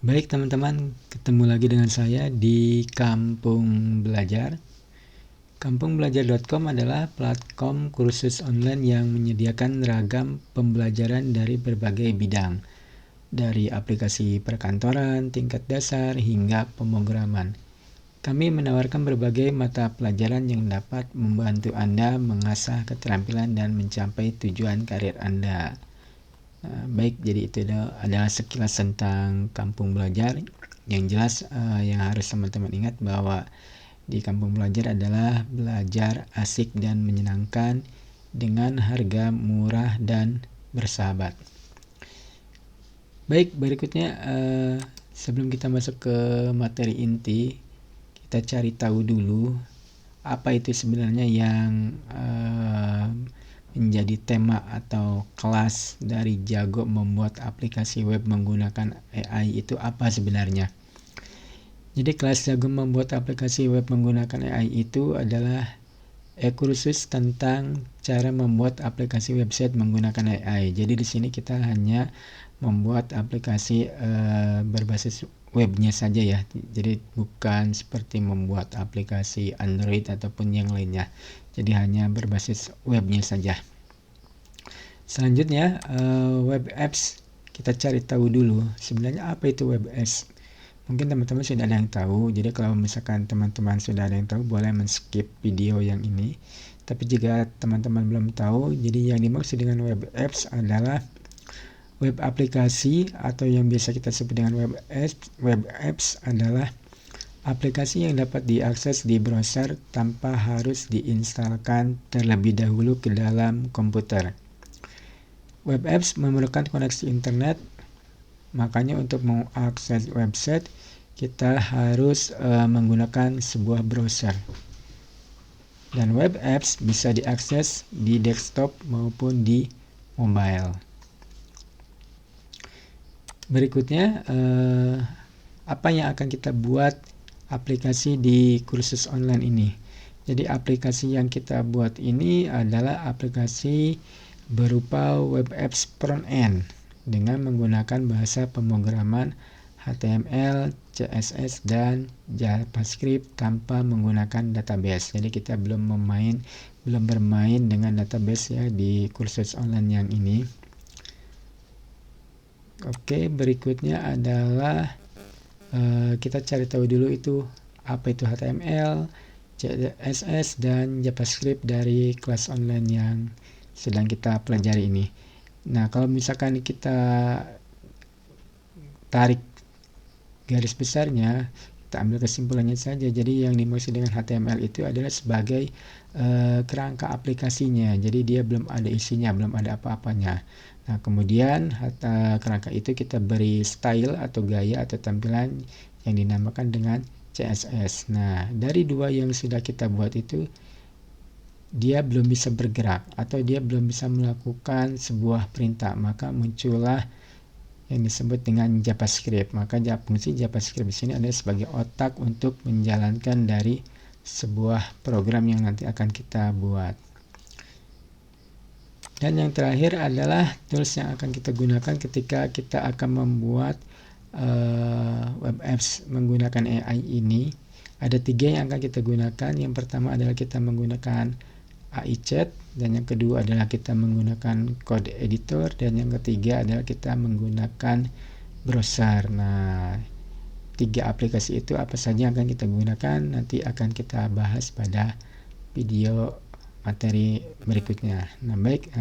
Baik teman-teman, ketemu lagi dengan saya di Kampung Belajar. Kampungbelajar.com adalah platform kursus online yang menyediakan ragam pembelajaran dari berbagai bidang, dari aplikasi perkantoran, tingkat dasar, hingga pemrograman. Kami menawarkan berbagai mata pelajaran yang dapat membantu Anda mengasah keterampilan dan mencapai tujuan karir Anda. Baik, jadi itu adalah sekilas tentang Kampung Belajar. Yang jelas yang harus teman-teman ingat bahwa di Kampung Belajar adalah belajar asik dan menyenangkan dengan harga murah dan bersahabat. Baik, berikutnya sebelum kita masuk ke materi inti, kita cari tahu dulu apa itu sebenarnya yang menjadi tema atau kelas dari Jago Membuat Aplikasi Web Menggunakan AI itu apa sebenarnya. Jadi kelas Jago Membuat Aplikasi Web Menggunakan AI itu adalah kursus tentang cara membuat aplikasi website menggunakan AI. Jadi di sini kita hanya membuat aplikasi berbasis webnya saja ya. Jadi bukan seperti membuat aplikasi Android ataupun yang lainnya. Jadi hanya berbasis webnya saja. Selanjutnya web apps, kita cari tahu dulu sebenarnya apa itu web apps. Mungkin teman-teman sudah ada yang tahu. Jadi kalau misalkan teman-teman sudah ada yang tahu, boleh men-skip video yang ini. Tapi jika teman-teman belum tahu, jadi yang dimaksud dengan web apps adalah web aplikasi atau yang biasa kita sebut dengan web apps adalah aplikasi yang dapat diakses di browser tanpa harus diinstalkan terlebih dahulu ke dalam komputer. Web apps memerlukan koneksi internet, makanya untuk mengakses website kita harus menggunakan sebuah browser. Dan web apps bisa diakses di desktop maupun di mobile. Berikutnya apa yang akan kita buat aplikasi di kursus online ini. Jadi aplikasi yang kita buat ini adalah aplikasi berupa web apps front end dengan menggunakan bahasa pemrograman HTML, CSS, dan JavaScript tanpa menggunakan database. Jadi kita belum bermain dengan database ya di kursus online yang ini. Oke, berikutnya adalah kita cari tahu dulu itu apa itu HTML, CSS, dan JavaScript dari kelas online yang sedang kita pelajari ini. Nah, kalau misalkan kita tarik garis besarnya, kita ambil kesimpulannya saja. Jadi yang dimaksud dengan HTML itu adalah sebagai kerangka aplikasinya. Jadi dia belum ada isinya, belum ada apa-apanya. Nah, kemudian kerangka itu kita beri style atau gaya atau tampilan yang dinamakan dengan CSS. Nah, dari dua yang sudah kita buat itu, dia belum bisa bergerak atau dia belum bisa melakukan sebuah perintah, maka muncullah yang disebut dengan JavaScript. Maka fungsi JavaScript di sini adalah sebagai otak untuk menjalankan dari sebuah program yang nanti akan kita buat. Dan yang terakhir adalah tools yang akan kita gunakan ketika kita akan membuat web apps menggunakan AI ini. Ada 3 yang akan kita gunakan. Yang pertama adalah kita menggunakan AI Chat, dan yang kedua adalah kita menggunakan code editor, dan yang ketiga adalah kita menggunakan browser. Nah, 3 aplikasi itu apa saja yang akan kita gunakan nanti akan kita bahas pada video materi berikutnya. Nah, baik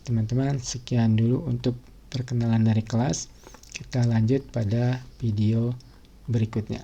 teman-teman, sekian dulu untuk perkenalan dari kelas. Kita lanjut pada video berikutnya.